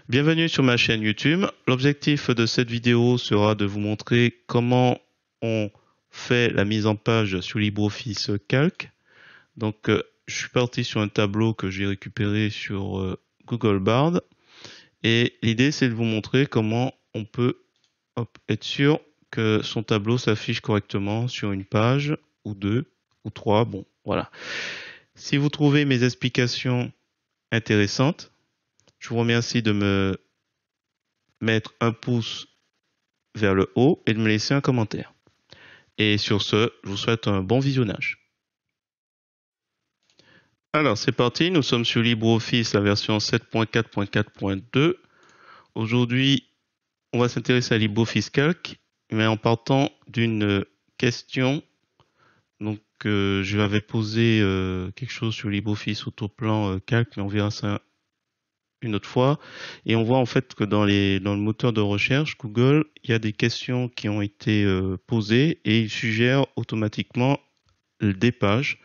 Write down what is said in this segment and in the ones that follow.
Bienvenue sur ma chaîne YouTube. L'objectif de cette vidéo sera de vous montrer comment on fait la mise en page sur LibreOffice Calc. Donc, je suis parti sur un tableau que j'ai récupéré sur Google Bard. Et l'idée, c'est de vous montrer comment on peut être sûr que son tableau s'affiche correctement sur une page ou deux ou trois. Bon, voilà. Si vous trouvez mes explications intéressantes, je vous remercie de me mettre un pouce vers le haut et de me laisser un commentaire. Et sur ce, je vous souhaite un bon visionnage. Alors, c'est parti, nous sommes sur LibreOffice, la version 7.4.4.2. Aujourd'hui, on va s'intéresser à LibreOffice Calc, mais en partant d'une question. Donc, je l'avais posé quelque chose sur LibreOffice Autoplan Calc, mais on verra ça une autre fois. Et on voit en fait que dans le moteur de recherche, Google, il y a des questions qui ont été posées et il suggère automatiquement des pages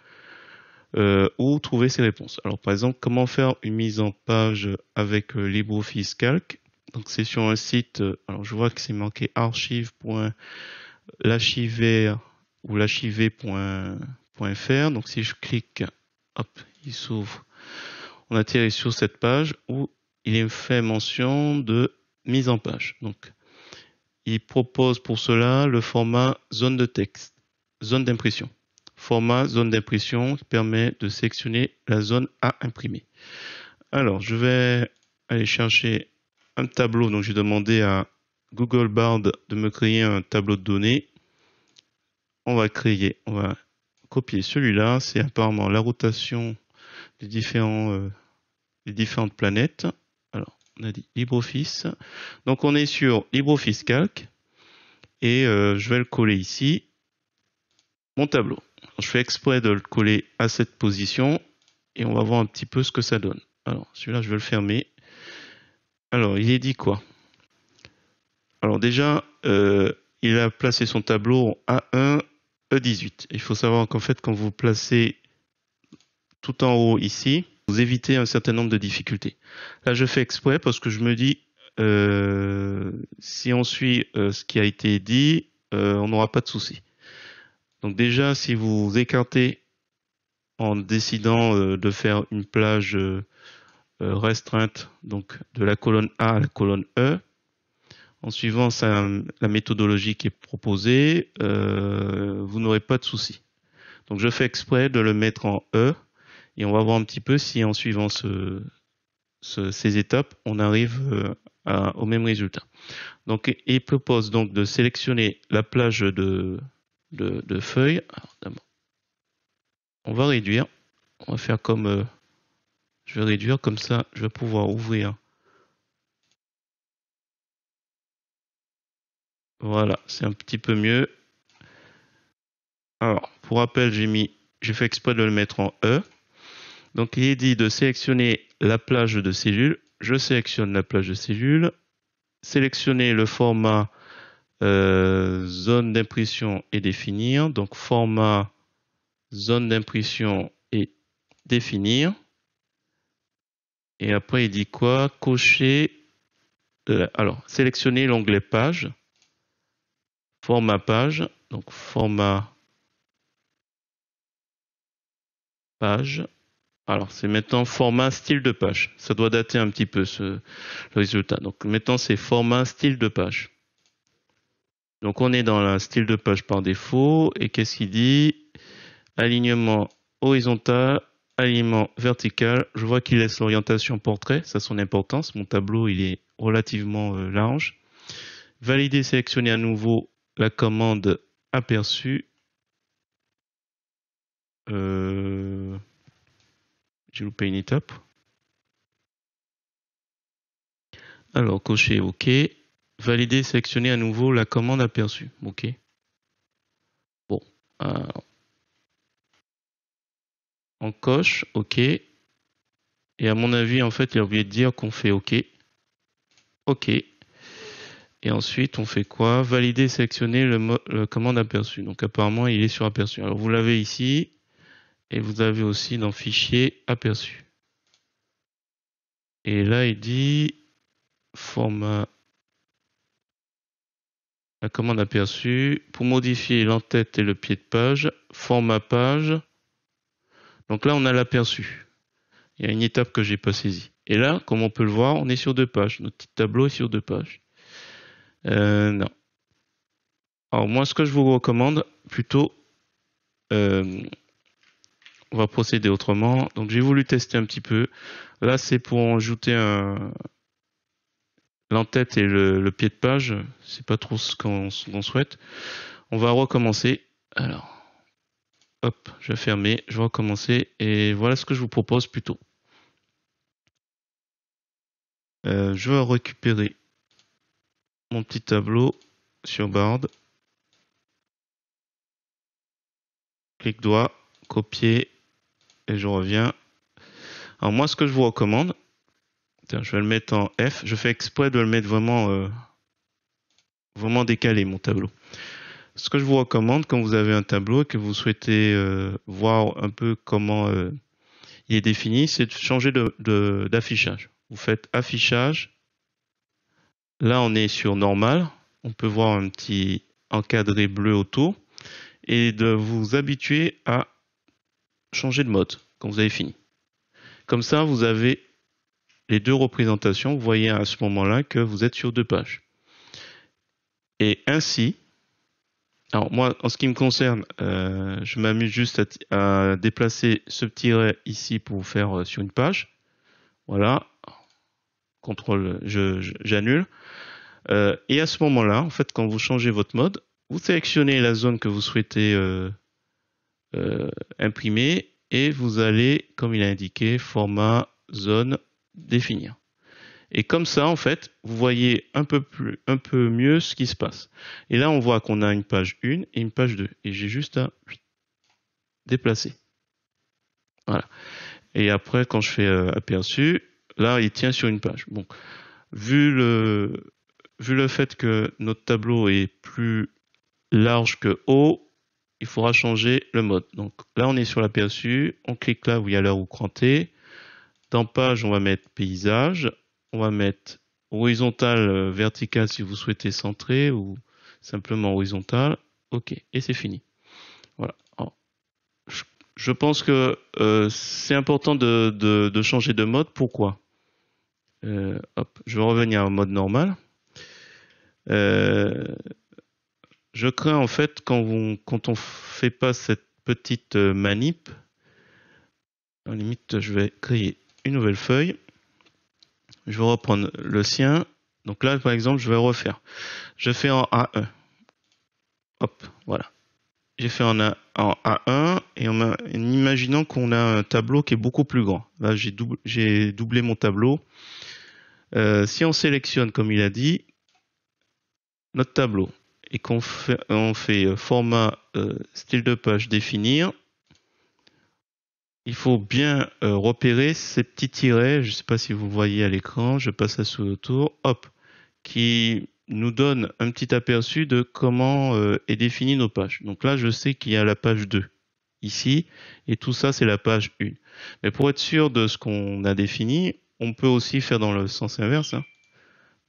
où trouver ces réponses. Alors par exemple, comment faire une mise en page avec LibreOffice Calc. Donc c'est sur un site, alors je vois que c'est marqué archive.l'archiver ou l'archiver.fr. Donc si je clique, hop, il s'ouvre. On atterrit sur cette page où il est fait mention de mise en page. Donc, il propose pour cela le format zone de texte, zone d'impression. Format zone d'impression qui permet de sélectionner la zone à imprimer. Alors, je vais aller chercher un tableau. Donc, j'ai demandé à Google Bard de me créer un tableau de données. On va copier celui-là. C'est apparemment la rotation des différentes planètes. Alors, on a dit LibreOffice. Donc, on est sur LibreOffice Calc. Et je vais le coller ici. Mon tableau. Alors, je fais exprès de le coller à cette position. Et on va voir un petit peu ce que ça donne. Alors, celui-là, je vais le fermer. Alors, il est dit quoi? Alors, déjà, il a placé son tableau en A1, E18. Il faut savoir qu'en fait, quand vous placez tout en haut ici, vous évitez un certain nombre de difficultés. Là, je fais exprès parce que je me dis, si on suit ce qui a été dit, on n'aura pas de souci. Donc déjà, si vous écartez en décidant de faire une plage restreinte, donc de la colonne A à la colonne E, en suivant la méthodologie qui est proposée, vous n'aurez pas de souci. Donc je fais exprès de le mettre en E et on va voir un petit peu si en suivant ces étapes, on arrive au même résultat. Donc il propose donc de sélectionner la plage de feuilles. Alors, on va réduire. On va faire comme... je vais réduire comme ça, je vais pouvoir ouvrir. Voilà, c'est un petit peu mieux. Alors, pour rappel, j'ai fait exprès de le mettre en E. Donc, il est dit de sélectionner la plage de cellules. Je sélectionne la plage de cellules. Sélectionner le format zone d'impression et définir. Donc, format zone d'impression et définir. Et après, il dit quoi? Cocher. Alors, sélectionner l'onglet page. Format page. Donc, format page. Alors, c'est maintenant format style de page. Ça doit dater un petit peu le résultat. Donc, maintenant, c'est format style de page. Donc, on est dans la style de page par défaut. Et qu'est-ce qu'il dit? Alignement horizontal, alignement vertical. Je vois qu'il laisse l'orientation portrait. Ça a son importance. Mon tableau, il est relativement large. Valider, sélectionner à nouveau la commande aperçue. J'ai loupé une étape. Alors, cocher OK. Valider, sélectionner à nouveau la commande aperçue. OK. Bon. On coche OK. Et à mon avis, en fait, il a oublié de dire qu'on fait OK. OK. Et ensuite, on fait quoi? Valider, sélectionner le commande aperçue. Donc, apparemment, il est sur aperçu. Alors, vous l'avez ici. Et vous avez aussi dans fichier aperçu. Et là, il dit format, la commande aperçu, pour modifier l'entête et le pied de page, format page. Donc là, on a l'aperçu. Il y a une étape que j'ai pas saisie. Et là, comme on peut le voir, on est sur 2 pages. Notre petit tableau est sur 2 pages. Non. Alors moi, ce que je vous recommande, plutôt, on va procéder autrement. Donc j'ai voulu tester un petit peu. Là, c'est pour ajouter l'entête et le pied de page. C'est pas trop ce qu'on souhaite. On va recommencer. Alors, hop, je vais fermer, je vais recommencer. Et voilà ce que je vous propose plutôt. Je vais récupérer mon petit tableau sur Bard. Clic droit, copier, et je reviens. Alors moi, ce que je vous recommande, je vais le mettre en F. Je fais exprès de le mettre vraiment, vraiment décalé, mon tableau. Ce que je vous recommande, quand vous avez un tableau et que vous souhaitez voir un peu comment il est défini, c'est de changer d'affichage. Vous faites affichage. Là, on est sur normal. On peut voir un petit encadré bleu autour. Et de vous habituer à changer de mode quand vous avez fini. Comme ça, vous avez les 2 représentations. Vous voyez à ce moment-là que vous êtes sur 2 pages. Et ainsi, alors moi, en ce qui me concerne, je m'amuse juste à déplacer ce petit tiret ici pour vous faire sur une page. Voilà. CTRL, j'annule. Et à ce moment-là, en fait, quand vous changez votre mode, vous sélectionnez la zone que vous souhaitez imprimer et vous allez, comme il a indiqué, format, zone, définir. Et comme ça, en fait, vous voyez un peu mieux ce qui se passe. Et là, on voit qu'on a une page 1 et une page 2. Et j'ai juste à déplacer. Voilà. Et après, quand je fais aperçu, là, il tient sur une page. Bon, vu le fait que notre tableau est plus large que haut, il faudra changer le mode. Donc là, on est sur l'aperçu. On clique là où il y a l'heure au cran T. Dans page, on va mettre paysage. On va mettre horizontal, vertical si vous souhaitez centrer ou simplement horizontal. OK. Et c'est fini. Voilà. Alors, je pense que c'est important de changer de mode. Pourquoi? Hop, je vais revenir en mode normal. Je crains en fait quand on fait pas cette petite manip, en limite je vais créer une nouvelle feuille. Je vais reprendre le sien. Donc là par exemple je vais refaire. Je fais en A1. Hop, voilà. J'ai fait en A1 et en imaginant qu'on a un tableau qui est beaucoup plus grand. Là j'ai doublé mon tableau. Si on sélectionne comme il a dit notre tableau et qu'on fait, on fait format style de page définir, il faut bien repérer ces petits tirets, je ne sais pas si vous voyez à l'écran, je passe à sous le tour, hop, qui nous donne un petit aperçu de comment est définie nos pages. Donc là, je sais qu'il y a la page 2 ici, et tout ça, c'est la page 1. Mais pour être sûr de ce qu'on a défini, on peut aussi faire dans le sens inverse, hein.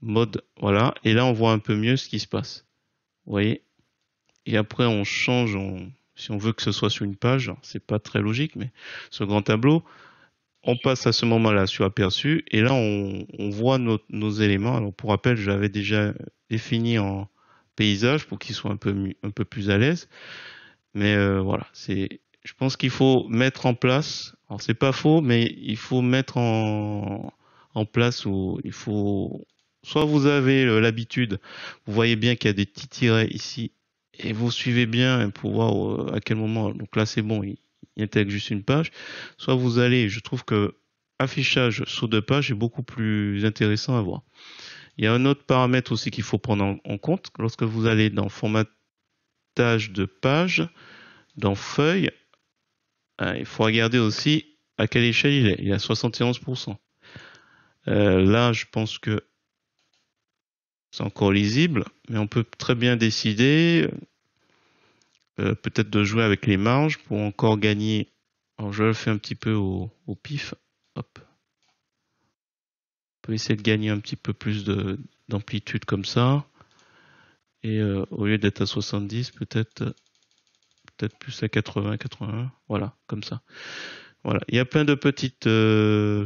Mode, voilà, et là, on voit un peu mieux ce qui se passe. Vous voyez? Et après, on change, si on veut que ce soit sur une page, c'est pas très logique, mais ce grand tableau, on passe à ce moment-là sur aperçu, et là, on voit nos éléments. Alors, pour rappel, j'avais déjà défini en paysage pour qu'il soit un peu plus à l'aise. Mais voilà, je pense qu'il faut mettre en place, alors c'est pas faux, mais il faut mettre en place où il faut, soit vous avez l'habitude, vous voyez bien qu'il y a des petits tirets ici, et vous suivez bien pour voir à quel moment, donc là c'est bon, il intègre juste une page, soit vous allez, je trouve que affichage sous 2 pages est beaucoup plus intéressant à voir. Il y a un autre paramètre aussi qu'il faut prendre en compte, lorsque vous allez dans formatage de page, dans feuille, il faut regarder aussi à quelle échelle il est. Il est à 71%. Là, je pense que c'est encore lisible, mais on peut très bien décider peut-être de jouer avec les marges pour encore gagner. Alors, je le fais un petit peu au pif. Hop. peut essayer de gagner un petit peu plus d'amplitude comme ça. Et au lieu d'être à 70, peut-être plus à 80, 81. Voilà, comme ça. Voilà, il y a plein de petites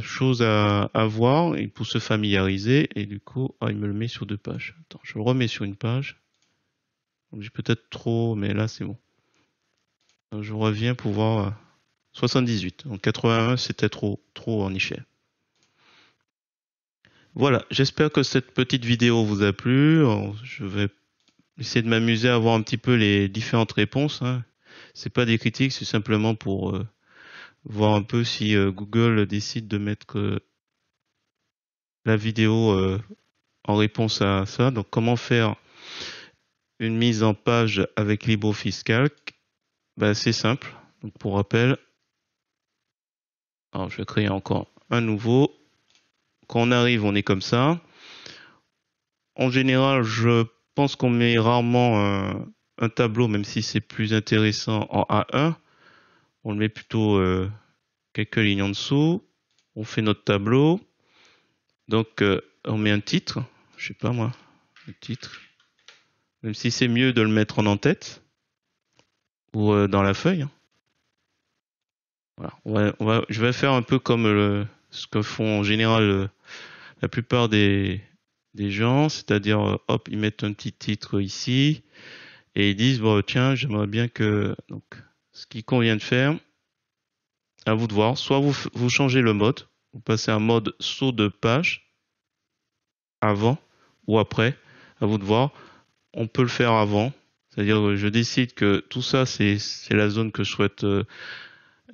choses à voir et pour se familiariser. Et du coup, il me le met sur 2 pages. Attends, je le remets sur une page. J'ai peut-être trop, mais là c'est bon. Donc, je reviens pour voir 78. Donc 81, c'était trop en échelle. Voilà, j'espère que cette petite vidéo vous a plu. Je vais essayer de m'amuser à voir un petit peu les différentes réponses, hein. C'est pas des critiques, c'est simplement pour voir un peu si Google décide de mettre la vidéo en réponse à ça. Donc, comment faire une mise en page avec LibreOffice Calc? Ben, c'est simple. Donc, pour rappel, alors je vais créer encore un nouveau. Quand on arrive, on est comme ça. En général, je pense qu'on met rarement un tableau, même si c'est plus intéressant en A1. On le met plutôt quelques lignes en dessous. On fait notre tableau. Donc, on met un titre. Je sais pas moi, le titre. Même si c'est mieux de le mettre en en-tête ou dans la feuille. Voilà. Je vais faire un peu comme ce que font en général la plupart des gens, c'est-à-dire, hop, ils mettent un petit titre ici et ils disent, bon, tiens, j'aimerais bien que, donc, ce qu'il convient de faire, à vous de voir, soit vous changez le mode, vous passez un mode saut de page avant ou après, à vous de voir. On peut le faire avant, c'est-à-dire que je décide que tout ça, c'est la zone que je souhaite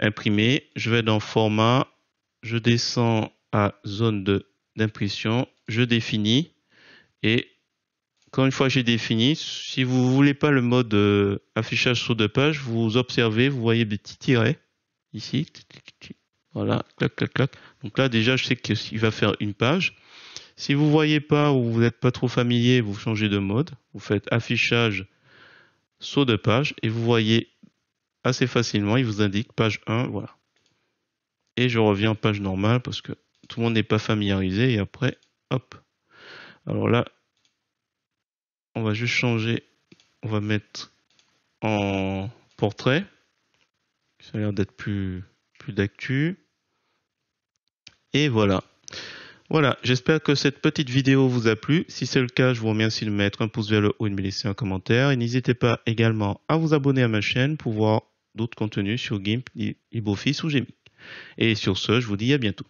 imprimer. Je vais dans Format, je descends à zone d'impression, je définis et quand une fois que j'ai défini, si vous voulez pas le mode affichage saut de page, vous observez, vous voyez des petits tirets ici. Voilà, clac, clac, clac. Donc là, déjà, je sais qu'il va faire une page. Si vous voyez pas ou vous n'êtes pas trop familier, vous changez de mode. Vous faites affichage saut de page et vous voyez assez facilement, il vous indique page 1, voilà. Et je reviens en page normale parce que tout le monde n'est pas familiarisé et après, hop. Alors là, on va juste changer, on va mettre en portrait. Ça a l'air d'être plus d'actu. Et voilà. Voilà, j'espère que cette petite vidéo vous a plu. Si c'est le cas, je vous remercie de mettre un pouce vers le haut et de me laisser un commentaire. Et n'hésitez pas également à vous abonner à ma chaîne pour voir d'autres contenus sur GIMP, LibreOffice ou Gmik. Et sur ce, je vous dis à bientôt.